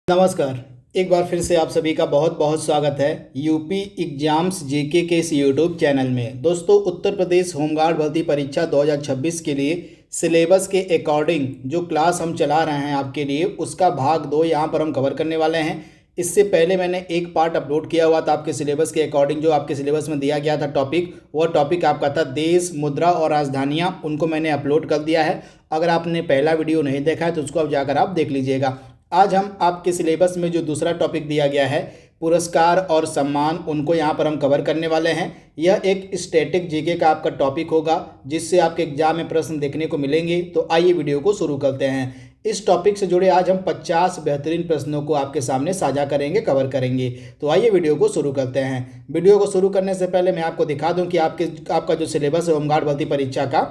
नमस्कार। एक बार फिर से आप सभी का बहुत बहुत स्वागत है यूपी एग्जाम्स जीके के इस यूट्यूब चैनल में। दोस्तों, उत्तर प्रदेश होमगार्ड भर्ती परीक्षा 2026 के लिए सिलेबस के अकॉर्डिंग जो क्लास हम चला रहे हैं आपके लिए, उसका भाग 2 यहाँ पर हम कवर करने वाले हैं। इससे पहले मैंने एक पार्ट अपलोड किया हुआ था आपके सिलेबस के अकॉर्डिंग, जो आपके सिलेबस में दिया गया था टॉपिक, वह टॉपिक आपका था देश, मुद्रा और राजधानियाँ। उनको मैंने अपलोड कर दिया है। अगर आपने पहला वीडियो नहीं देखा है तो उसको अब जाकर आप देख लीजिएगा। आज हम आपके सिलेबस में जो दूसरा टॉपिक दिया गया है पुरस्कार और सम्मान, उनको यहाँ पर हम कवर करने वाले हैं। यह एक स्टैटिक जीके का आपका टॉपिक होगा जिससे आपके एग्जाम में प्रश्न देखने को मिलेंगे। तो आइए वीडियो को शुरू करते हैं। इस टॉपिक से जुड़े आज हम 50 बेहतरीन प्रश्नों को आपके सामने साझा करेंगे, कवर करेंगे। तो आइए वीडियो को शुरू करते हैं। वीडियो को शुरू करने से पहले मैं आपको दिखा दूँ कि आपका जो सिलेबस है होमगार्ड भर्ती परीक्षा का,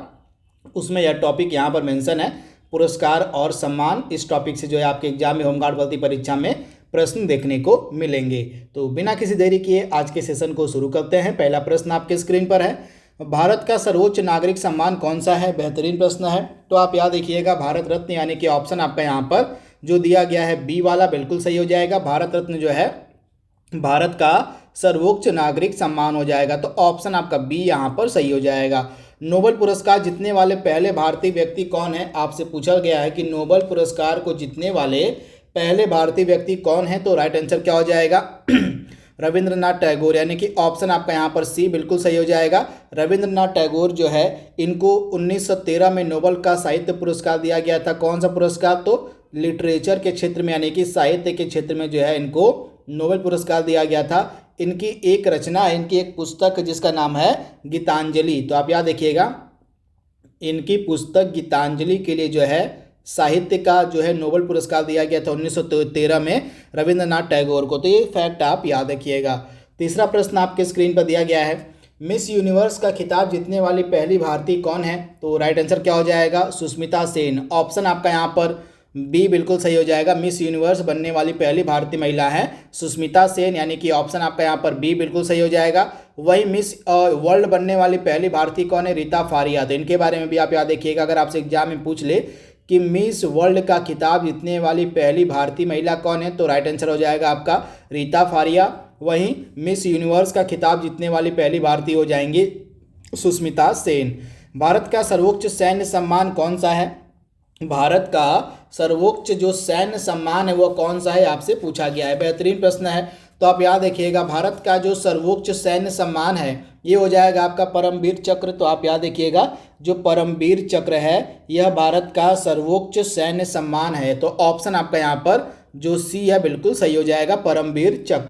उसमें यह टॉपिक यहाँ पर मेंशन है, पुरस्कार और सम्मान। इस टॉपिक से जो है आपके एग्जाम में होमगार्ड भर्ती परीक्षा में प्रश्न देखने को मिलेंगे। तो बिना किसी देरी किए आज के सेशन को शुरू करते हैं। पहला प्रश्न आपके स्क्रीन पर है, भारत का सर्वोच्च नागरिक सम्मान कौन सा है? बेहतरीन प्रश्न है। तो आप याद रखिएगा, भारत रत्न, यानी कि ऑप्शन आपका यहाँ पर जो दिया गया है बी वाला, बिल्कुल सही हो जाएगा। भारत रत्न जो है भारत का सर्वोच्च नागरिक सम्मान हो जाएगा। तो ऑप्शन आपका बी यहाँ पर सही हो जाएगा। नोबेल पुरस्कार जीतने वाले पहले भारतीय व्यक्ति कौन है? आपसे पूछा गया है कि नोबेल पुरस्कार को जीतने वाले पहले भारतीय व्यक्ति कौन है? तो राइट आंसर क्या हो जाएगा? रविंद्रनाथ टैगोर, यानी कि ऑप्शन आपका यहाँ पर सी बिल्कुल सही हो जाएगा। रविंद्रनाथ टैगोर जो है, इनको 1913 में नोबेल का साहित्य पुरस्कार दिया गया था। कौन सा पुरस्कार? तो लिटरेचर के क्षेत्र में, यानी कि साहित्य के क्षेत्र में जो है इनको नोबेल पुरस्कार दिया गया था। इनकी एक रचना है, इनकी एक पुस्तक जिसका नाम है गीतांजलि। तो आप याद रखिएगा, इनकी पुस्तक गीतांजलि के लिए जो है साहित्य का जो है नोबेल पुरस्कार दिया गया था 1913 में रविंद्रनाथ टैगोर को। तो ये फैक्ट आप याद रखिएगा। तीसरा प्रश्न आपके स्क्रीन पर दिया गया है, मिस यूनिवर्स का खिताब जीतने वाली पहली भारतीय कौन है? तो राइट आंसर क्या हो जाएगा? सुष्मिता सेन। ऑप्शन आपका यहाँ पर बी बिल्कुल सही हो जाएगा। मिस यूनिवर्स बनने वाली पहली भारतीय महिला है सुष्मिता सेन, यानी कि ऑप्शन आपका यहाँ पर बी बिल्कुल सही हो जाएगा। वही मिस वर्ल्ड बनने वाली पहली भारतीय कौन है? रीता फारिया। तो इनके बारे में भी आप याद रखिएगा। अगर आपसे एग्जाम में पूछ ले कि मिस वर्ल्ड का खिताब जीतने वाली पहली भारतीय महिला कौन है, तो राइट आंसर हो जाएगा आपका रीता फारिया। वहीं मिस यूनिवर्स का खिताब जीतने वाली पहली भारतीय हो जाएंगी सुष्मिता सेन। भारत का सर्वोच्च सैन्य सम्मान कौन सा है? भारत का सर्वोच्च जो सैन्य सम्मान है वो कौन सा है, आपसे पूछा गया है। बेहतरीन प्रश्न है। तो आप याद रखिएगा, भारत का जो सर्वोच्च सैन्य सम्मान है ये हो जाएगा आपका परमवीर चक्र। तो आप याद रखिएगा, जो परमवीर चक्र है यह भारत का सर्वोच्च सैन्य सम्मान है। तो ऑप्शन आपका यहाँ पर जो सी है बिल्कुल सही हो जाएगा, परमवीर चक्र।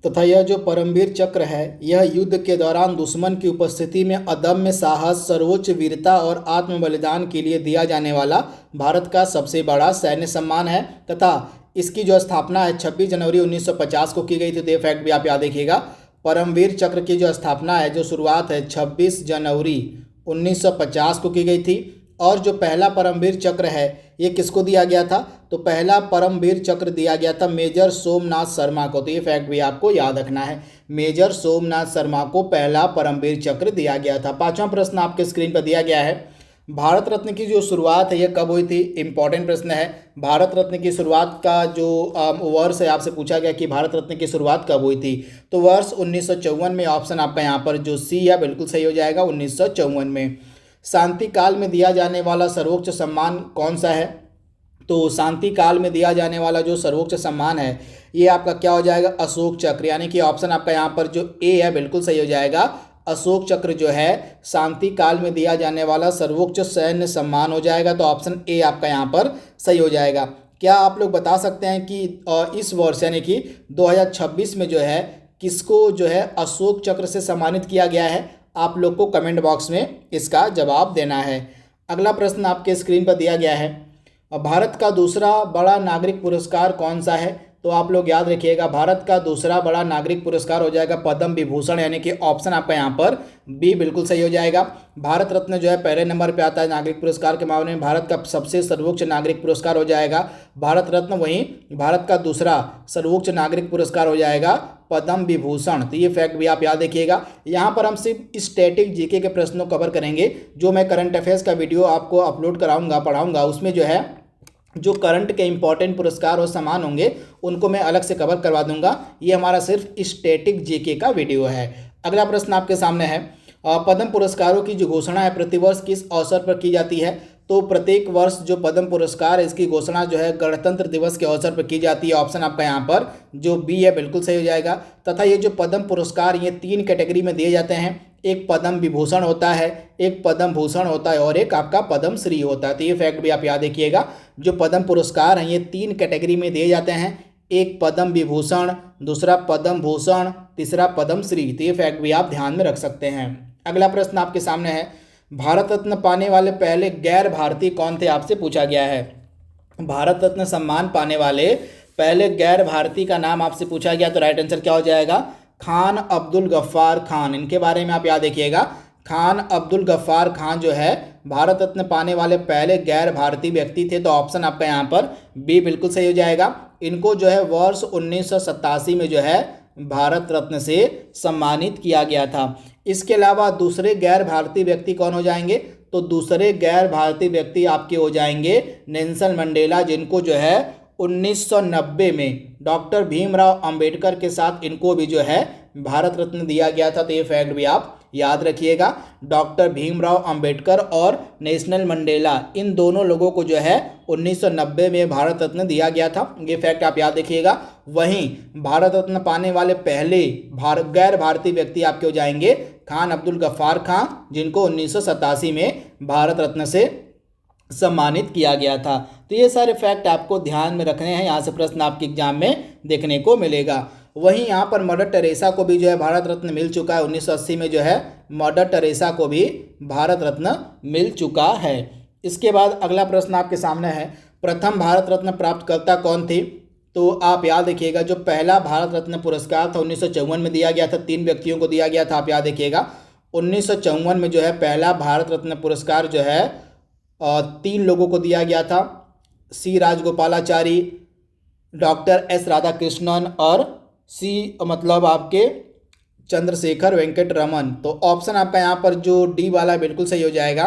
तथा यह जो परमवीर चक्र है यह युद्ध के दौरान दुश्मन की उपस्थिति में अदम्य साहस, सर्वोच्च वीरता और आत्म बलिदान के लिए दिया जाने वाला भारत का सबसे बड़ा सैन्य सम्मान है। तथा इसकी जो स्थापना है 26 जनवरी 1950 को की गई थी। तो ये फैक्ट भी आप याद रखिएगा। परमवीर चक्र की जो स्थापना है, जो शुरुआत है 26 जनवरी 1950 को की गई थी। और जो पहला परमवीर चक्र है ये किसको दिया गया था? तो पहला परमवीर चक्र दिया गया था मेजर सोमनाथ शर्मा को। तो ये फैक्ट भी आपको याद रखना है, मेजर सोमनाथ शर्मा को पहला परमवीर चक्र दिया गया था। पांचवा प्रश्न आपके स्क्रीन पर दिया गया है, भारत रत्न की जो शुरुआत है यह कब हुई थी? इंपॉर्टेंट प्रश्न है। भारत रत्न की शुरुआत का जो वर्ष है, आपसे पूछा गया कि भारत रत्न की शुरुआत कब हुई थी? तो वर्ष 1954 में। ऑप्शन आपका यहाँ पर जो सी है बिल्कुल सही हो जाएगा, 1954 में। शांति काल में दिया जाने वाला सर्वोच्च सम्मान कौन सा है? तो शांति काल में दिया जाने वाला जो सर्वोच्च सम्मान है ये आपका क्या हो जाएगा? अशोक चक्र, यानी कि ऑप्शन आपका यहाँ पर जो ए है बिल्कुल सही हो जाएगा। अशोक चक्र जो है शांति काल में दिया जाने वाला सर्वोच्च सैन्य सम्मान हो जाएगा। तो ऑप्शन ए आपका यहाँ पर सही हो जाएगा। क्या आप लोग बता सकते हैं कि इस वर्ष यानी कि 2026 में जो है किसको जो है अशोक चक्र से सम्मानित किया गया है? आप लोग को कमेंट बॉक्स में इसका जवाब देना है। अगला प्रश्न आपके स्क्रीन पर दिया गया है, भारत का दूसरा बड़ा नागरिक पुरस्कार कौन सा है? तो आप लोग याद रखिएगा, भारत का दूसरा बड़ा नागरिक पुरस्कार हो जाएगा पद्म विभूषण, यानी कि ऑप्शन आपका यहाँ पर बी बिल्कुल सही हो जाएगा। भारत रत्न जो है पहले नंबर पे आता है नागरिक पुरस्कार के मामले में, भारत का सबसे सर्वोच्च नागरिक पुरस्कार हो जाएगा भारत रत्न। वहीं भारत का दूसरा सर्वोच्च नागरिक पुरस्कार हो जाएगा पद्म विभूषण। तो ये फैक्ट भी आप याद रखिएगा। यहाँ पर हम सिर्फ स्टैटिक जीके के प्रश्नों कवर करेंगे। जो मैं करंट अफेयर्स का वीडियो आपको अपलोड कराऊंगा, पढ़ाऊंगा, उसमें जो है जो करंट के इंपॉर्टेंट पुरस्कार और सम्मान होंगे उनको मैं अलग से कवर करवा दूंगा। ये हमारा सिर्फ स्टैटिक जीके का वीडियो है। अगला प्रश्न आपके सामने है, पद्म पुरस्कारों की जो घोषणा है प्रतिवर्ष किस अवसर पर की जाती है? तो प्रत्येक वर्ष जो पद्म पुरस्कार है इसकी घोषणा जो है गणतंत्र दिवस के अवसर पर की जाती है। ऑप्शन आपका यहाँ पर जो बी है बिल्कुल सही हो जाएगा। तथा ये जो पद्म पुरस्कार ये 3 कैटेगरी में दिए जाते हैं, एक पद्म विभूषण होता है, एक पद्म भूषण होता है और एक आपका पद्म श्री होता है। तो ये फैक्ट भी आप याद रखिएगा। जो पद्म पुरस्कार हैं ये 3 कैटेगरी में दिए जाते हैं, एक पद्म विभूषण, दूसरा पद्म भूषण, तीसरा पद्म श्री। तो ये फैक्ट भी आप ध्यान में रख सकते हैं। अगला प्रश्न आपके सामने है, भारत रत्न पाने वाले पहले गैर भारतीय कौन थे? आपसे पूछा गया है। भारत रत्न सम्मान पाने वाले पहले गैर भारतीय का नाम आपसे पूछा गया, तो राइट आंसर क्या हो जाएगा? खान अब्दुल गफ्फार खान। इनके बारे में आप याद रखिएगा। खान अब्दुल गफ्फार खान जो है भारत रत्न पाने वाले पहले गैर भारतीय व्यक्ति थे। तो ऑप्शन आपका यहाँ पर बी बिल्कुल सही हो जाएगा। इनको जो है वर्ष 1987 में जो है भारत रत्न से सम्मानित किया गया था। इसके अलावा दूसरे गैर भारतीय व्यक्ति कौन हो जाएंगे? तो दूसरे गैर भारतीय व्यक्ति आपके हो जाएंगे नेल्सन मंडेला, जिनको जो है 1990 में डॉक्टर भीमराव अंबेडकर के साथ इनको भी जो है भारत रत्न दिया गया था। तो ये फैक्ट भी आप याद रखिएगा। डॉक्टर भीमराव अंबेडकर और नेल्सन मंडेला, इन दोनों लोगों को जो है 1990 में भारत रत्न दिया गया था। ये फैक्ट आप याद रखिएगा। वहीं भारत रत्न पाने वाले पहले गैर भारतीय व्यक्ति आपके हो जाएंगे खान अब्दुल गफ्फार खान, जिनको 1987 में भारत रत्न से सम्मानित किया गया था। तो ये सारे फैक्ट आपको ध्यान में रखने हैं, यहाँ से प्रश्न आपके एग्जाम में देखने को मिलेगा। वहीं यहाँ पर मदर टेरेसा को भी जो है भारत रत्न मिल चुका है। 1980 में जो है मदर टेरेसा को भी भारत रत्न मिल चुका है। इसके बाद अगला प्रश्न आपके सामने है, प्रथम भारत रत्न प्राप्तकर्ता कौन थे? तो आप याद रखिएगा, जो पहला भारत रत्न पुरस्कार था 1954 में दिया गया था, 3 व्यक्तियों को दिया गया था। आप याद रखिएगा 1954 में जो है पहला भारत रत्न पुरस्कार जो है 3 लोगों को दिया गया था, सी राजगोपालाचारी, डॉक्टर एस राधाकृष्णन और मतलब आपके चंद्रशेखर वेंकट रमन। तो ऑप्शन आपका यहाँ पर जो डी वाला बिल्कुल सही हो जाएगा।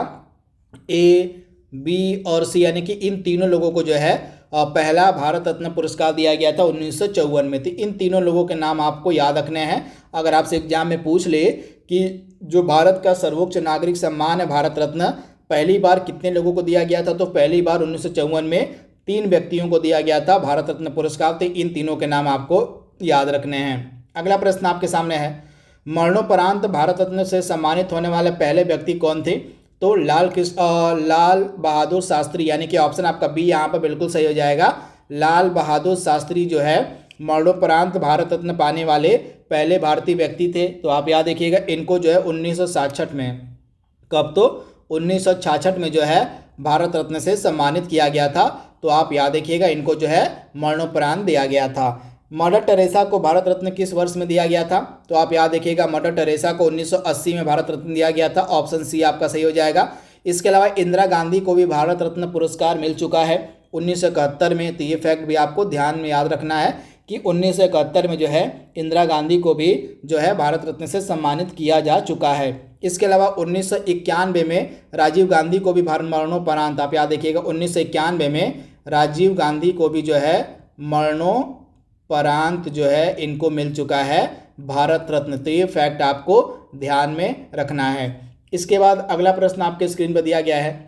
ए, बी और सी, यानी कि इन तीनों लोगों को जो है पहला भारत रत्न पुरस्कार दिया गया था 1954 में। तो इन तीनों लोगों के नाम आपको याद रखने हैं। अगर आपसे एग्जाम में पूछ ले कि जो भारत का सर्वोच्च नागरिक सम्मान है भारत रत्न, पहली बार कितने लोगों को दिया गया था? तो पहली बार 1954 में 3 व्यक्तियों को दिया गया था भारत रत्न पुरस्कार। तो इन तीनों के नाम आपको याद रखने हैं। अगला प्रश्न आपके सामने है, मरणोपरांत भारत रत्न से सम्मानित होने वाले पहले व्यक्ति कौन थे? तो लाल बहादुर शास्त्री, यानी कि ऑप्शन आपका बी यहाँ पर बिल्कुल सही हो जाएगा। लाल बहादुर शास्त्री जो है मरणोपरांत भारत रत्न पाने वाले पहले भारतीय व्यक्ति थे। तो आप याद रखिएगा, इनको जो है 1966 में, कब? तो 1966 में जो है भारत रत्न से सम्मानित किया गया था। तो आप याद रखिएगा, इनको जो है मरणोपरांत दिया गया था। मदर टेरेसा को भारत रत्न किस वर्ष में दिया गया था? तो आप याद रखिएगा, मदर टेरेसा को 1980 में भारत रत्न दिया गया था। ऑप्शन सी आपका सही हो जाएगा। इसके अलावा इंदिरा गांधी को भी भारत रत्न पुरस्कार मिल चुका है 1971 में। तो ये फैक्ट भी आपको ध्यान में याद रखना है कि 1971 में जो है इंदिरा गांधी को भी जो है भारत रत्न से सम्मानित किया जा चुका है। इसके अलावा 1991 में राजीव गांधी को भी मरणोपरांत, आप याद रखिएगा 1991 में राजीव गांधी को भी जो है मरणोपरांत जो है इनको मिल चुका है भारत रत्न। तो ये फैक्ट आपको ध्यान में रखना है। इसके बाद अगला प्रश्न आपके स्क्रीन पर दिया गया है,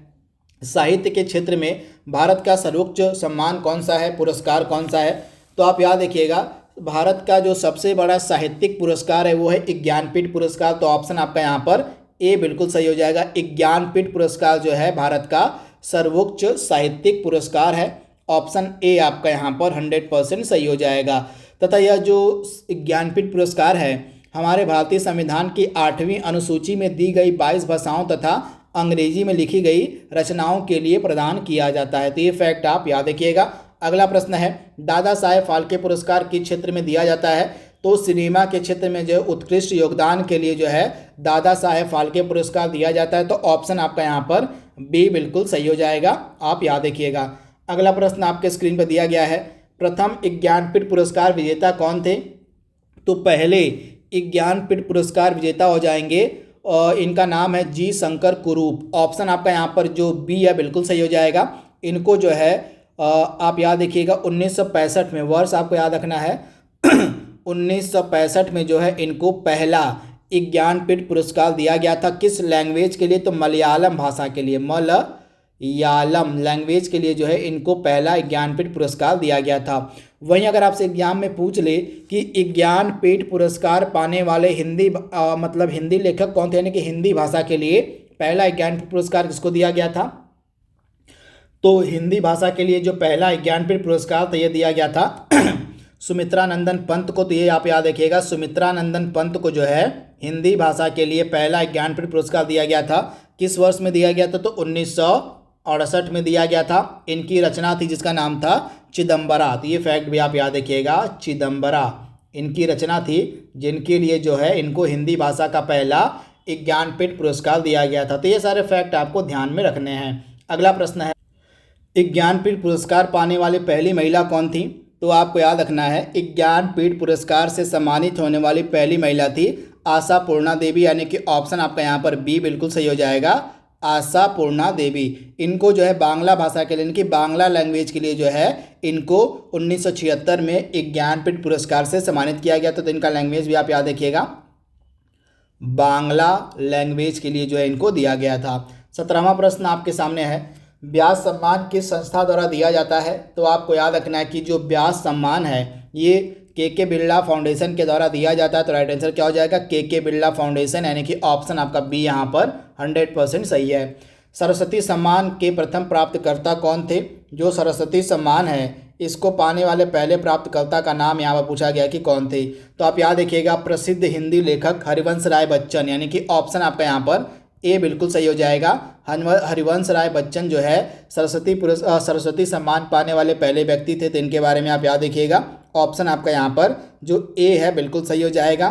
साहित्य के क्षेत्र में भारत का सर्वोच्च सम्मान कौन सा है, पुरस्कार कौन सा है? तो आप याद रखिएगा, भारत का जो सबसे बड़ा साहित्यिक पुरस्कार है वो है ज्ञानपीठ पुरस्कार। तो ऑप्शन आपका यहाँ पर ए बिल्कुल सही हो जाएगा। ज्ञानपीठ पुरस्कार जो है भारत का सर्वोच्च साहित्यिक पुरस्कार है। ऑप्शन ए आपका यहाँ पर 100% सही हो जाएगा। तथा यह जो ज्ञानपीठ पुरस्कार है हमारे भारतीय संविधान की 8वीं अनुसूची में दी गई 22 भाषाओं तथा अंग्रेजी में लिखी गई रचनाओं के लिए प्रदान किया जाता है। तो ये फैक्ट आप याद रखिएगा। अगला प्रश्न है, दादा साहेब फाल्के पुरस्कार किस क्षेत्र में दिया जाता है? तो सिनेमा के क्षेत्र में जो उत्कृष्ट योगदान के लिए जो है दादा साहेब फाल्के पुरस्कार दिया जाता है। तो ऑप्शन आपका यहाँ पर बी बिल्कुल सही हो जाएगा, आप याद रखिएगा। अगला प्रश्न आपके स्क्रीन पर दिया गया है, प्रथम ज्ञानपीठ पुरस्कार विजेता कौन थे? तो पहले ज्ञानपीठ पुरस्कार विजेता हो जाएंगे और इनका नाम है जी शंकर कुरूप। ऑप्शन आपका यहाँ पर जो बी है बिल्कुल सही हो जाएगा। इनको जो है आप याद रखिएगा 1965 में, वर्ष आपको याद रखना है 1965 में जो है इनको पहला ज्ञानपीठ पुरस्कार दिया गया था। किस लैंग्वेज के लिए? तो मलयालम भाषा के लिए, मलयालम लैंग्वेज के लिए जो है इनको पहला ज्ञानपीठ पुरस्कार दिया गया था। वहीं अगर आपसे एग्जाम में पूछ ले कि ज्ञानपीठ पुरस्कार पाने वाले मतलब हिंदी लेखक कौन थे, यानी कि हिंदी भाषा के लिए पहला ज्ञानपीठ पुरस्कार किसको दिया गया था? तो हिंदी भाषा के लिए जो पहला ज्ञानपीठ पुरस्कार था ये दिया गया था सुमित्रा नंदन पंत को। तो ये आप याद रखिएगा, सुमित्रा नंदन पंत को जो है हिंदी भाषा के लिए पहला ज्ञानपीठ पुरस्कार दिया गया था। किस वर्ष में दिया गया था? तो 1968 में दिया गया था। इनकी रचना थी जिसका नाम था चिदम्बरा। तो ये फैक्ट भी आप याद रखिएगा, चिदम्बरा इनकी रचना थी जिनके लिए जो है इनको हिंदी भाषा का पहला ज्ञानपीठ पुरस्कार दिया गया था। तो ये सारे फैक्ट आपको ध्यान में रखने हैं। अगला प्रश्न है, ज्ञानपीठ पुरस्कार पाने वाली पहली महिला कौन थी? तो आपको याद रखना है ज्ञानपीठ पुरस्कार से सम्मानित होने वाली पहली महिला थी आशा पूर्णा देवी, यानी कि ऑप्शन आपका यहाँ पर बी बिल्कुल सही हो जाएगा, आशा पूर्णा देवी। इनको जो है बांग्ला भाषा के लिए, यानी कि बांग्ला लैंग्वेज के लिए जो है इनको 1976 में ज्ञानपीठ पुरस्कार से सम्मानित किया गया था। तो इनका लैंग्वेज भी आप याद रखिएगा, बांग्ला लैंग्वेज के लिए जो है इनको दिया गया था। 17वां प्रश्न आपके सामने है, व्यास सम्मान किस संस्था द्वारा दिया जाता है? तो आपको याद रखना है कि जो व्यास सम्मान है ये के बिरला फाउंडेशन के द्वारा दिया जाता है। तो राइट आंसर क्या हो जाएगा? के बिरला फाउंडेशन, यानी कि ऑप्शन आपका बी यहाँ पर 100% सही है। सरस्वती सम्मान के प्रथम प्राप्तकर्ता कौन थे? जो सरस्वती सम्मान है इसको पाने वाले पहले प्राप्तकर्ता का नाम यहाँ पर पूछा गया कि कौन थे। तो आप याद रखिएगा, प्रसिद्ध हिंदी लेखक हरिवंश राय बच्चन, यानी कि ऑप्शन आपका यहाँ पर ए बिल्कुल सही हो जाएगा। हरिवंश राय बच्चन जो है सरस्वती सम्मान पाने वाले पहले व्यक्ति थे। तो इनके बारे में आप याद रखिएगा, ऑप्शन आपका यहाँ पर जो ए है बिल्कुल सही हो जाएगा।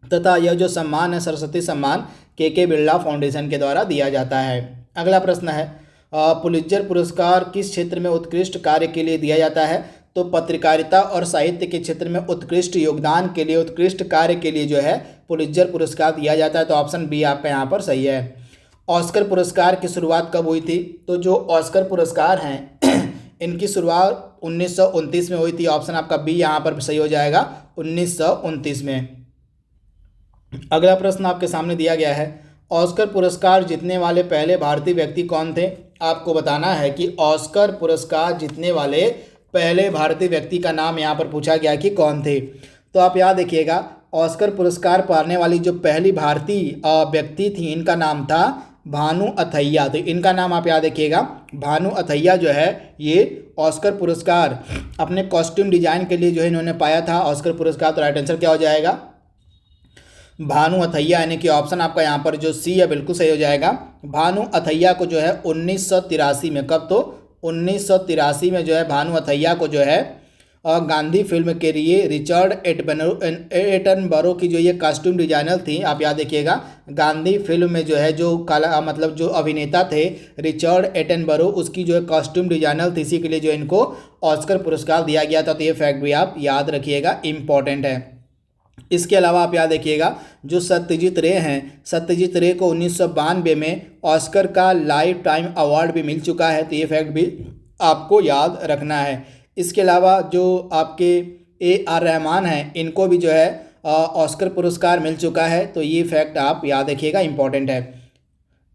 तथा यह जो सम्मान है सरस्वती सम्मान के बिरला फाउंडेशन के द्वारा दिया जाता है। अगला प्रश्न है, पुलित्जर पुरस्कार किस क्षेत्र में उत्कृष्ट कार्य के लिए दिया जाता है? तो पत्रकारिता और साहित्य के क्षेत्र में उत्कृष्ट योगदान के लिए, उत्कृष्ट कार्य के लिए जो है पुलित्जर पुरस्कार दिया जाता है। तो ऑप्शन बी आपका यहाँ पर सही है। ऑस्कर पुरस्कार की शुरुआत कब हुई थी? तो जो ऑस्कर पुरस्कार हैं इनकी शुरुआत 1929 में हुई थी। ऑप्शन आपका बी यहाँ पर सही हो जाएगा, 1929 में। अगला प्रश्न आपके सामने दिया गया है, ऑस्कर पुरस्कार जीतने वाले पहले भारतीय व्यक्ति कौन थे? आपको बताना है कि ऑस्कर पुरस्कार जीतने वाले पहले भारतीय व्यक्ति का नाम यहाँ पर पूछा गया कि कौन थे। तो आप याद रखिएगा, ऑस्कर पुरस्कार पाने वाली जो पहली भारतीय व्यक्ति थी इनका नाम था भानु अथैया। तो इनका नाम आप याद रखिएगा, भानु अथैया जो है ये ऑस्कर पुरस्कार अपने कॉस्ट्यूम डिजाइन के लिए जो है इन्होंने पाया था ऑस्कर पुरस्कार। तो राइट आंसर क्या हो जाएगा? भानु अथैया, यानी कि ऑप्शन आपका यहाँ पर जो सी है बिल्कुल सही हो जाएगा। भानु अथैया को जो है 1983 में, कब? तो 1983 में जो है भानु अथैया को जो है गांधी फिल्म के लिए रिचर्ड एटनबरो की जो ये कॉस्ट्यूम डिजाइनर थी, आप याद रखिएगा, गांधी फिल्म में जो है जो मतलब जो अभिनेता थे रिचर्ड एटनबरो, उसकी जो है कॉस्ट्यूम डिजाइनर थी, इसी के लिए जो इनको ऑस्कर पुरस्कार दिया गया था। तो ये फैक्ट भी आप याद रखिएगा, इम्पॉर्टेंट है। इसके अलावा आप याद रखिएगा, जो सत्यजीत रे हैं, सत्यजीत रे को 1992 में ऑस्कर का लाइफ टाइम अवार्ड भी मिल चुका है। तो ये फैक्ट भी आपको याद रखना है। इसके अलावा जो आपके AR रहमान हैं इनको भी जो है ऑस्कर पुरस्कार मिल चुका है। तो ये फैक्ट आप याद रखिएगा, इम्पॉर्टेंट है।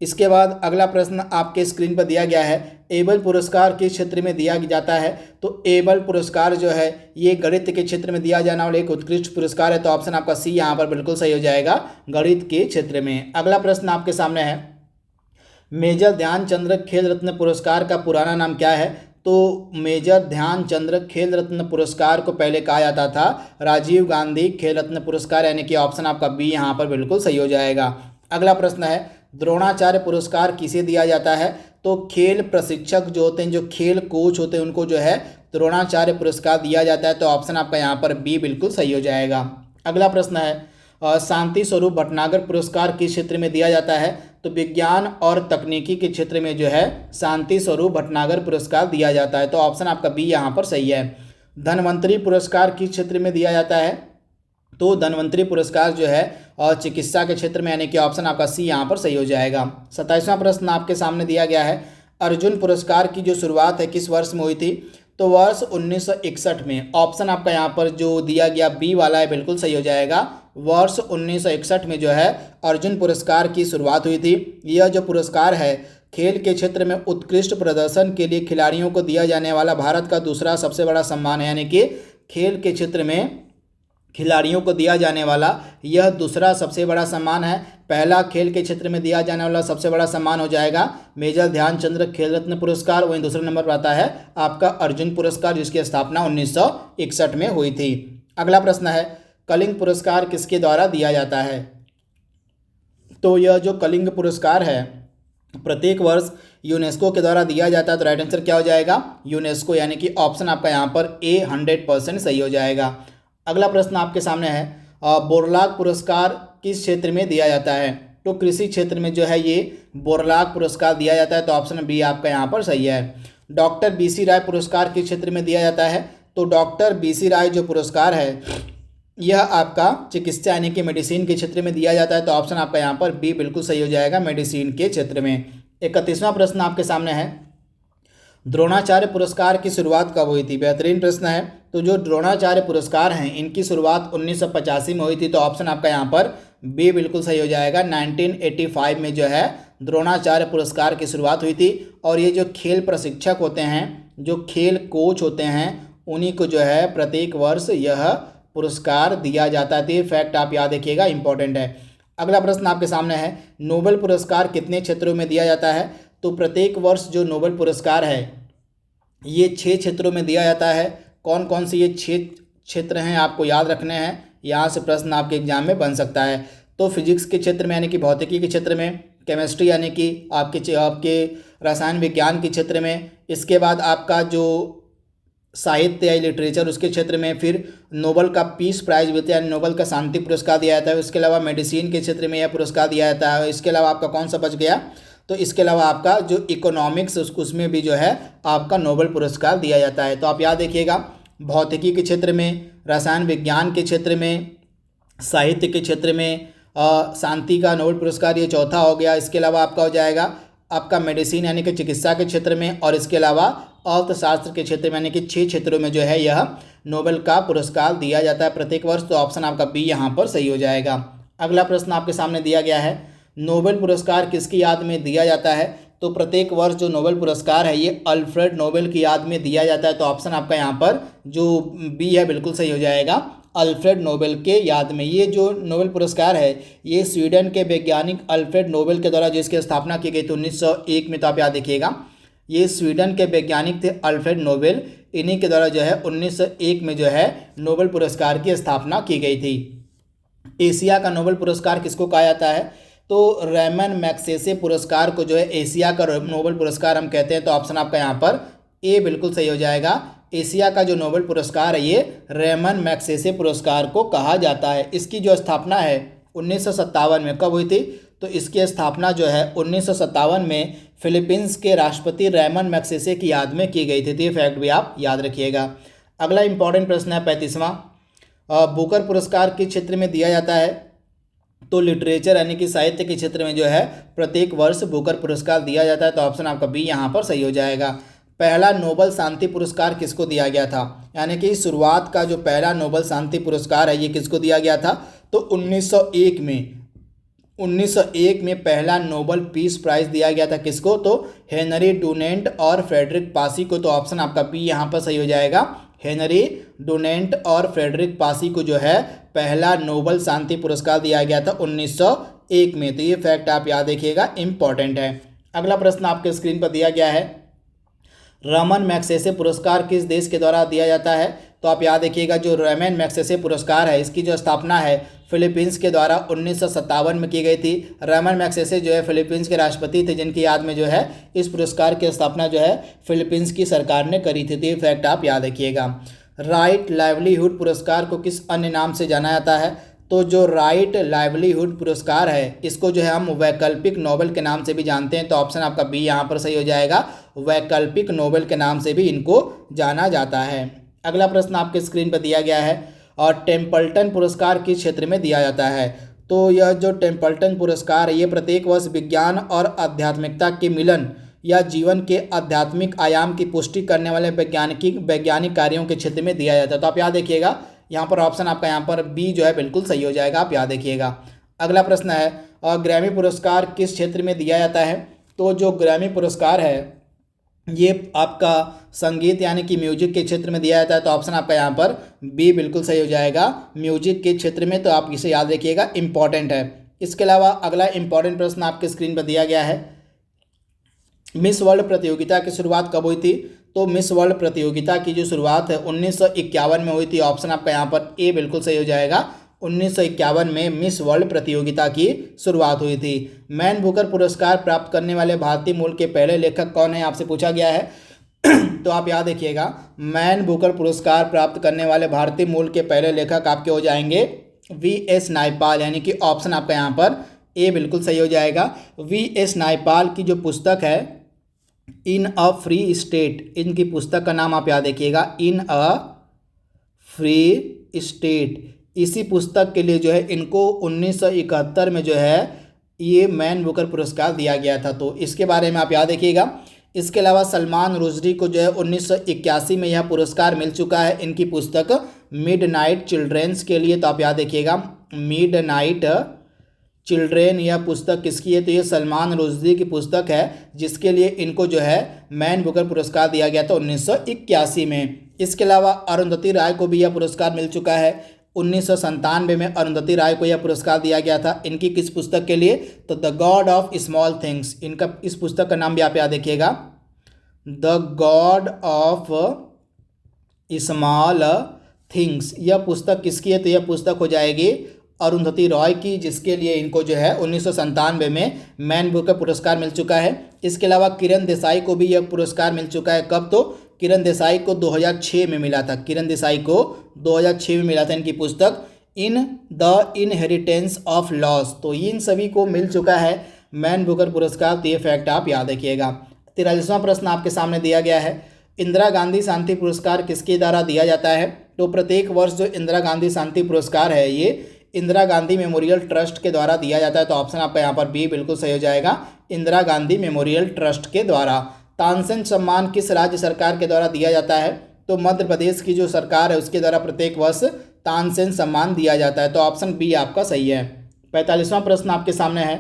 इसके बाद अगला प्रश्न आपके स्क्रीन पर दिया गया है, एबल पुरस्कार किस क्षेत्र में दिया जाता है? तो एबल पुरस्कार जो है ये गणित के क्षेत्र में दिया जाने वाला एक उत्कृष्ट पुरस्कार है। तो ऑप्शन आपका सी यहाँ पर बिल्कुल सही हो जाएगा, गणित के क्षेत्र में। अगला प्रश्न आपके सामने है, मेजर ध्यानचंद्र खेल रत्न पुरस्कार का पुराना नाम क्या है? तो मेजर ध्यानचंद्र खेल रत्न पुरस्कार को पहले कहा जाता था राजीव गांधी खेल रत्न पुरस्कार, यानी कि ऑप्शन आपका बी यहाँ पर बिल्कुल सही हो जाएगा। अगला प्रश्न है, द्रोणाचार्य पुरस्कार किसे दिया जाता है? तो खेल प्रशिक्षक जो होते हैं, जो खेल कोच होते हैं, उनको जो है द्रोणाचार्य पुरस्कार दिया जाता है। तो ऑप्शन आपका यहाँ पर बी बिल्कुल सही हो जाएगा। अगला प्रश्न है, शांति स्वरूप भटनागर पुरस्कार किस क्षेत्र में दिया जाता है? तो विज्ञान और तकनीकी के क्षेत्र में जो है शांति स्वरूप भटनागर पुरस्कार दिया जाता है। तो ऑप्शन आपका बी यहाँ पर सही है। धन्वंतरी पुरस्कार किस क्षेत्र में दिया जाता है? तो धन्वंतरी पुरस्कार जो है और चिकित्सा के क्षेत्र में, यानी कि ऑप्शन आपका सी यहाँ पर सही हो जाएगा। 27वां प्रश्न आपके सामने दिया गया है, अर्जुन पुरस्कार की जो शुरुआत है किस वर्ष में हुई थी? तो वर्ष 1961 में। ऑप्शन आपका यहाँ पर जो दिया गया बी वाला है बिल्कुल सही हो जाएगा। वर्ष 1961 में जो है अर्जुन पुरस्कार की शुरुआत हुई थी। यह जो पुरस्कार है खेल के क्षेत्र में उत्कृष्ट प्रदर्शन के लिए खिलाड़ियों को दिया जाने वाला भारत का दूसरा सबसे बड़ा सम्मान है, यानी कि खेल के क्षेत्र में खिलाड़ियों को दिया जाने वाला यह दूसरा सबसे बड़ा सम्मान है। पहला खेल के क्षेत्र में दिया जाने वाला सबसे बड़ा सम्मान हो जाएगा मेजर ध्यानचंद्र खेल रत्न पुरस्कार। वहीं दूसरे नंबर पर आता है आपका अर्जुन पुरस्कार, जिसकी स्थापना 1961 में हुई थी। अगला प्रश्न है कलिंग पुरस्कार किसके द्वारा दिया जाता है? तो यह जो कलिंग पुरस्कार है प्रत्येक वर्ष यूनेस्को के द्वारा दिया जाता है। तो राइट आंसर क्या हो जाएगा? यूनेस्को, यानी कि ऑप्शन आपका यहाँ पर ए 100% सही हो जाएगा। अगला प्रश्न आपके सामने है बोरलाग पुरस्कार किस क्षेत्र में दिया जाता है? तो कृषि क्षेत्र में जो है ये बोरलाग पुरस्कार दिया जाता है। तो ऑप्शन बी आपका यहाँ पर सही है। डॉक्टर बीसी राय पुरस्कार किस क्षेत्र में दिया जाता है? तो डॉक्टर बीसी राय जो पुरस्कार है यह आपका चिकित्सा यानी कि मेडिसिन के क्षेत्र में दिया जाता है। तो ऑप्शन आपका यहाँ पर बी बिल्कुल सही हो जाएगा, मेडिसिन के क्षेत्र में। 31वां प्रश्न आपके सामने है द्रोणाचार्य पुरस्कार की शुरुआत कब हुई थी? बेहतरीन प्रश्न है। तो जो द्रोणाचार्य पुरस्कार हैं इनकी शुरुआत 1985 में हुई थी। तो ऑप्शन आपका यहाँ पर बी बिल्कुल सही हो जाएगा। 1985 में जो है द्रोणाचार्य पुरस्कार की शुरुआत हुई थी। और ये जो खेल प्रशिक्षक होते हैं, जो खेल कोच होते हैं, उन्हीं को जो है प्रत्येक वर्ष यह पुरस्कार दिया जाता है। तो ये फैक्ट आप याद रखिएगा, इंपॉर्टेंट है। अगला प्रश्न आपके सामने है नोबेल पुरस्कार कितने क्षेत्रों में दिया जाता है? तो प्रत्येक वर्ष जो नोबेल पुरस्कार है ये 6 क्षेत्रों में दिया जाता है। कौन कौन से ये 6 क्षेत्र हैं आपको याद रखने हैं, यहाँ से प्रश्न आपके एग्जाम में बन सकता है। तो फिजिक्स के क्षेत्र में यानी कि भौतिकी के क्षेत्र में, केमिस्ट्री यानी कि आपके रसायन विज्ञान के क्षेत्र में, इसके बाद आपका जो साहित्य या लिटरेचर उसके क्षेत्र में, फिर नोबेल का पीस प्राइज मिलता है, नोबेल का शांति पुरस्कार दिया जाता है। इसके अलावा मेडिसिन के क्षेत्र में यह पुरस्कार दिया जाता है। इसके अलावा आपका कौन सा बच गया? तो इसके अलावा आपका जो इकोनॉमिक्स उसमें भी जो है आपका नोबेल पुरस्कार दिया जाता है। तो आप याद रखिएगा भौतिकी के क्षेत्र में, रसायन विज्ञान के क्षेत्र में, साहित्य के क्षेत्र में शांति का नोबेल पुरस्कार ये चौथा हो गया। इसके अलावा आपका हो जाएगा आपका मेडिसिन यानी कि चिकित्सा के क्षेत्र में, और इसके अलावा अर्थशास्त्र के क्षेत्र में, यानी कि 6 क्षेत्रों में जो है यह नोबेल का पुरस्कार दिया जाता है प्रत्येक वर्ष। तो ऑप्शन आपका बी यहाँ पर सही हो जाएगा। अगला प्रश्न आपके सामने दिया गया है नोबेल पुरस्कार किसकी याद में दिया जाता है? तो प्रत्येक वर्ष जो नोबेल पुरस्कार है ये अल्फ्रेड नोबेल की याद में दिया जाता है। तो ऑप्शन आपका यहाँ पर जो बी है बिल्कुल सही हो जाएगा, अल्फ्रेड नोबेल के याद में। ये जो नोबेल पुरस्कार है ये स्वीडन के वैज्ञानिक अल्फ्रेड नोबेल के द्वारा जिसकी स्थापना की गई थी 1901 में। तो आप याद देखिएगा ये स्वीडन के वैज्ञानिक थे अल्फ्रेड नोबेल, इन्हीं के द्वारा जो है 1901 में जो है नोबेल पुरस्कार की स्थापना की गई थी। एशिया का नोबेल पुरस्कार किसको कहा जाता है? तो रेमन मैग्सेसे पुरस्कार को जो है एशिया का नोबेल पुरस्कार हम कहते हैं। तो ऑप्शन आपका यहाँ पर ए बिल्कुल सही हो जाएगा। एशिया का जो नोबेल पुरस्कार है ये रेमन मैग्सेसे पुरस्कार को कहा जाता है। इसकी जो स्थापना है 1957 में कब हुई थी? तो इसकी स्थापना जो है 1957 में फिलीपींस के राष्ट्रपति रेमन मैग्सेसे की याद में की गई थी। तो ये फैक्ट भी आप याद रखिएगा। अगला इंपॉर्टेंट प्रश्न है 35वां बुकर पुरस्कार किस क्षेत्र में दिया जाता है? तो लिटरेचर यानी कि साहित्य के क्षेत्र में जो है प्रत्येक वर्ष बुकर पुरस्कार दिया जाता है। तो ऑप्शन आपका बी यहाँ पर सही हो जाएगा। पहला नोबेल शांति पुरस्कार किसको दिया गया था? यानी कि शुरुआत का जो पहला नोबेल शांति पुरस्कार है ये किसको दिया गया था? तो 1901 में पहला नोबेल पीस प्राइज दिया गया था। किसको? तो हेनरी डुनेंट और फ्रेडरिक पासी को। तो ऑप्शन आपका बी यहाँ पर सही हो जाएगा। हेनरी डुनेंट और फ्रेडरिक पासी को जो है पहला नोबेल शांति पुरस्कार दिया गया था 1901 में। तो ये फैक्ट आप याद रखिएगा, इंपॉर्टेंट है। अगला प्रश्न आपके स्क्रीन पर दिया गया है रमन मैग्सेसे पुरस्कार किस देश के द्वारा दिया जाता है? तो आप याद रखिएगा जो रेमन मैग्सेसे पुरस्कार है इसकी जो स्थापना है फिलीपींस के द्वारा 1957 में की गई थी। रेमन मैग्सेसे जो है फिलीपींस के राष्ट्रपति थे जिनकी याद में जो है इस पुरस्कार की स्थापना जो है फिलीपींस की सरकार ने करी थी। तो ये फैक्ट आप याद रखिएगा। राइट लाइवलीहुड पुरस्कार को किस अन्य नाम से जाना जाता है? तो जो राइट लाइवलीहुड पुरस्कार है इसको जो है हम वैकल्पिक नोबेल के नाम से भी जानते हैं। तो ऑप्शन आपका बी यहाँ पर सही हो जाएगा। वैकल्पिक नोबेल के नाम से भी इनको जाना जाता है। अगला प्रश्न आपके स्क्रीन पर दिया गया है और टेम्पल्टन पुरस्कार किस क्षेत्र में दिया जाता है? तो यह जो टेम्पल्टन पुरस्कार है ये प्रत्येक वर्ष विज्ञान और आध्यात्मिकता के मिलन या जीवन के आध्यात्मिक आयाम की पुष्टि करने वाले वैज्ञानिक कार्यों के क्षेत्र में दिया जाता है। तो आप याद देखिएगा यहाँ पर ऑप्शन आपका यहाँ पर बी जो है बिल्कुल सही हो जाएगा, आप याद देखिएगा। अगला प्रश्न है ग्रैमी पुरस्कार किस क्षेत्र में दिया जाता है? तो जो ग्रैमी पुरस्कार है ये आपका संगीत यानी कि म्यूजिक के क्षेत्र में दिया जाता है। तो ऑप्शन आपका यहाँ पर बी बिल्कुल सही हो जाएगा, म्यूजिक के क्षेत्र में। तो आप इसे याद रखिएगा, इंपॉर्टेंट है। इसके अलावा अगला इंपॉर्टेंट प्रश्न आपके स्क्रीन पर दिया गया है, मिस वर्ल्ड प्रतियोगिता की शुरुआत कब हुई थी? तो मिस वर्ल्ड प्रतियोगिता की जो शुरुआत है 1951 में हुई थी। ऑप्शन आपका यहाँ पर ए बिल्कुल सही हो जाएगा, 1951 में मिस वर्ल्ड प्रतियोगिता की शुरुआत हुई थी। मैन बुकर पुरस्कार प्राप्त करने वाले भारतीय मूल के पहले लेखक कौन है, आपसे पूछा गया है। तो आप याद रखिएगा, मैन बुकर पुरस्कार प्राप्त करने वाले भारतीय मूल के पहले लेखक आपके हो जाएंगे वी.एस. नायपाल, यानी कि ऑप्शन आपका यहाँ पर ए बिल्कुल सही हो जाएगा। वी.एस. नायपाल की जो पुस्तक है इन अ फ्री स्टेट, इनकी पुस्तक का नाम आप याद रखिएगा, इन अ फ्री स्टेट। इसी पुस्तक के लिए जो है इनको 1971 में जो है ये मैन बुकर पुरस्कार दिया गया था। तो इसके बारे में आप याद रखिएगा। इसके अलावा सलमान रुश्दी को जो है 1981 में यह पुरस्कार मिल चुका है इनकी पुस्तक मिडनाइट चिल्ड्रेंस के लिए। तो आप याद रखिएगा, मिडनाइट चिल्ड्रेन यह पुस्तक किसकी है? तो ये सलमान रुश्दी की पुस्तक है जिसके लिए इनको जो है मैन बुकर पुरस्कार दिया गया था 1981 में। इसके अलावा अरुंधति राय को भी यह पुरस्कार मिल चुका है। 1997 में अरुंधति राय को यह पुरस्कार दिया गया था इनकी किस पुस्तक के लिए? तो the God of small things, इनका इस पुस्तक का नाम भी आप याद रखिएगा, the God of small things. यह पुस्तक किसकी है? तो यह पुस्तक हो जाएगी अरुंधति रॉय की, जिसके लिए इनको जो है 1997 में मैन बुकर पुरस्कार मिल चुका है। इसके अलावा किरण देसाई को भी यह पुरस्कार मिल चुका है। कब? तो किरण देसाई को 2006 में मिला था, किरण देसाई को 2006 में मिला था इनकी पुस्तक in the inheritance of loss. तो इन सभी को मिल चुका है मैन बुकर पुरस्कार। तो ये फैक्ट आप याद रखिएगा। 43वां प्रश्न आपके सामने दिया गया है, इंदिरा गांधी शांति पुरस्कार किसके द्वारा दिया जाता है? तो प्रत्येक वर्ष जो इंदिरा गांधी शांति पुरस्कार है ये इंदिरा गांधी मेमोरियल ट्रस्ट के द्वारा दिया जाता है। तो ऑप्शन आपका यहाँ पर बी बिल्कुल सही हो जाएगा, इंदिरा गांधी मेमोरियल ट्रस्ट के द्वारा। तानसेन सम्मान किस राज्य सरकार के द्वारा दिया जाता है? तो मध्य प्रदेश की जो सरकार है उसके द्वारा प्रत्येक वर्ष तानसेन सम्मान दिया जाता है। तो ऑप्शन बी आपका सही है। 45वां प्रश्न आपके सामने है,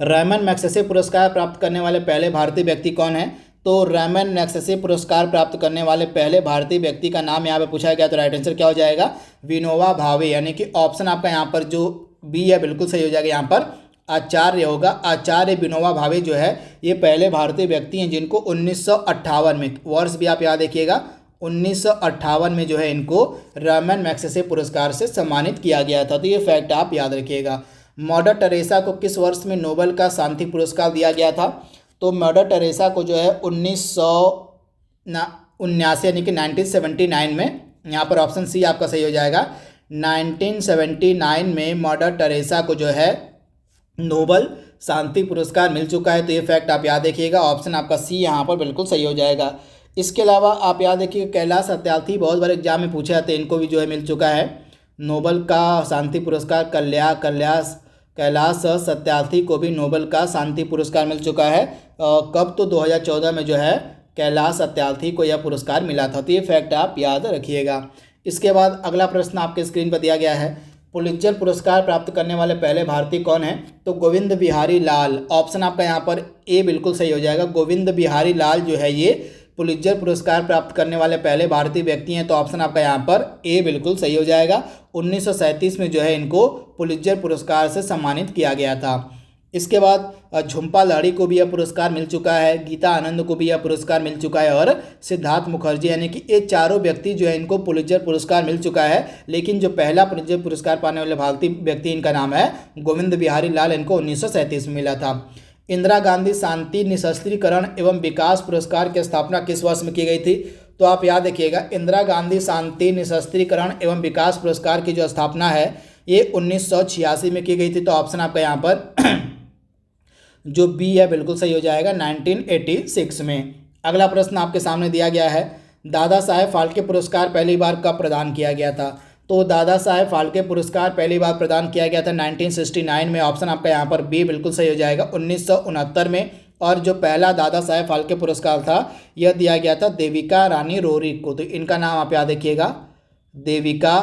रैमन मैग्सेसे पुरस्कार प्राप्त करने वाले पहले भारतीय व्यक्ति कौन है? तो रैमन मैग्सेसे पुरस्कार प्राप्त करने वाले पहले भारतीय व्यक्ति का नाम यहाँ पे पूछा गया। तो राइट आंसर क्या हो जाएगा? विनोबा भावे, यानी कि ऑप्शन आपका यहाँ पर जो बी है बिल्कुल सही हो जाएगा। यहाँ पर आचार्य होगा, आचार्य विनोबा भावे जो है ये पहले भारतीय व्यक्ति हैं जिनको 1958 में, वर्ष भी आप याद रखिएगा, 1958 में जो है इनको रैमन मैग्सेसे पुरस्कार से सम्मानित किया गया था। तो ये फैक्ट आप याद रखिएगा। मदर टेरेसा को किस वर्ष में नोबेल का शांति पुरस्कार दिया गया था? तो मदर टेरेसा को जो है 1979 यानी कि 1979 में, यहाँ पर ऑप्शन सी आपका सही हो जाएगा, 1979 में मदर टेरेसा को जो है नोबेल शांति पुरस्कार मिल चुका है। तो ये फैक्ट आप याद रखिएगा, ऑप्शन आपका सी यहाँ पर बिल्कुल सही हो जाएगा। इसके अलावा आप याद रखिए कैलाश सत्यार्थी बहुत बार एग्जाम में पूछे जाते हैं, इनको भी जो है मिल चुका है नोबेल का शांति पुरस्कार। कैलाश सत्यार्थी को भी नोबेल का शांति पुरस्कार मिल चुका है। कब? तो 2014 में जो है कैलाश सत्यार्थी को यह पुरस्कार मिला था। तो ये फैक्ट आप याद रखिएगा। इसके बाद अगला प्रश्न आपके स्क्रीन पर दिया गया है, पुलित्जर पुरस्कार प्राप्त करने वाले पहले भारतीय कौन है? तो गोविंद बिहारी लाल, ऑप्शन आपका यहाँ पर ए बिल्कुल सही हो जाएगा। गोविंद बिहारी लाल जो है ये पुलित्जर पुरस्कार प्राप्त करने वाले पहले भारतीय व्यक्ति हैं। तो ऑप्शन आपका यहाँ पर ए बिल्कुल सही हो जाएगा। 1937 में जो है इनको पुलित्जर पुरस्कार से सम्मानित किया गया था। इसके बाद झुम्पा लाहिड़ी को भी यह पुरस्कार मिल चुका है, गीता आनंद को भी यह पुरस्कार मिल चुका है और सिद्धार्थ मुखर्जी, यानी कि ये चारों व्यक्ति जो है इनको पुलित्जर पुरस्कार मिल चुका है। लेकिन जो पहला पुलित्जर पुरस्कार पाने वाले भारतीय व्यक्ति इनका नाम है गोविंद बिहारी लाल, इनको 1937 में मिला था। इंदिरा गांधी शांति निशस्त्रीकरण एवं विकास पुरस्कार की स्थापना किस वर्ष में की गई थी? तो आप याद रखिएगा, इंदिरा गांधी शांति निशस्त्रीकरण एवं विकास पुरस्कार की जो स्थापना है ये 1986 में की गई थी। तो ऑप्शन आपका यहाँ पर जो बी है बिल्कुल सही हो जाएगा, 1986 में। अगला प्रश्न आपके सामने दिया गया है, दादा साहेब फाल्के पुरस्कार पहली बार कब प्रदान किया गया था? तो दादा साहेब फाल्के पुरस्कार पहली बार प्रदान किया गया था 1969 में। ऑप्शन आपका यहाँ पर बी बिल्कुल सही हो जाएगा, 1969 में और जो पहला दादा साहेब फाल्के पुरस्कार था यह दिया गया था देविका रानी रोरिक को। तो इनका नाम आप याद रखिएगा, देविका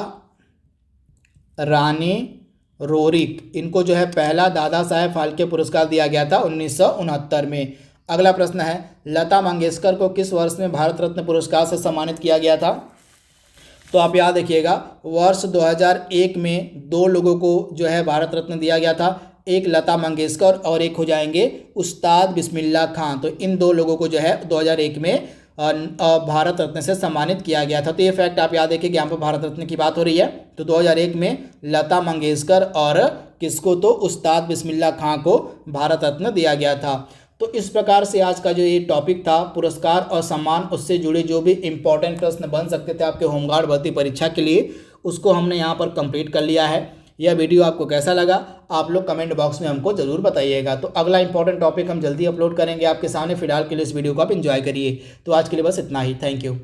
रानी रोरिक। इनको जो है पहला दादा साहेब फाल्के पुरस्कार दिया गया था 1969 में। अगला प्रश्न है, लता मंगेशकर को किस वर्ष में भारत रत्न पुरस्कार से सम्मानित किया गया था? तो आप याद रखिएगा, वर्ष 2001 में दो लोगों को जो है भारत रत्न दिया गया था, एक लता मंगेशकर और एक हो जाएंगे उस्ताद बिस्मिल्लाह खान। तो इन दो लोगों को जो है 2001 में भारत रत्न से सम्मानित किया गया था। तो ये फैक्ट आप याद रखिए कि यहाँ पर भारत रत्न की बात हो रही है। तो 2001 में लता मंगेशकर और किसको, तो उस्ताद बिस्मिल्लाह खां को भारत रत्न दिया गया था। तो इस प्रकार से आज का जो ये टॉपिक था पुरस्कार और सम्मान, उससे जुड़े जो भी इंपॉर्टेंट प्रश्न बन सकते थे आपके होमगार्ड भर्ती परीक्षा के लिए, उसको हमने यहाँ पर कंप्लीट कर लिया है। यह वीडियो आपको कैसा लगा आप लोग कमेंट बॉक्स में हमको ज़रूर बताइएगा। तो अगला इंपॉर्टेंट टॉपिक हम जल्दी अपलोड करेंगे आपके सामने। फिलहाल के लिए इस वीडियो को आप एंजॉय करिए। तो आज के लिए बस इतना ही। Thank you.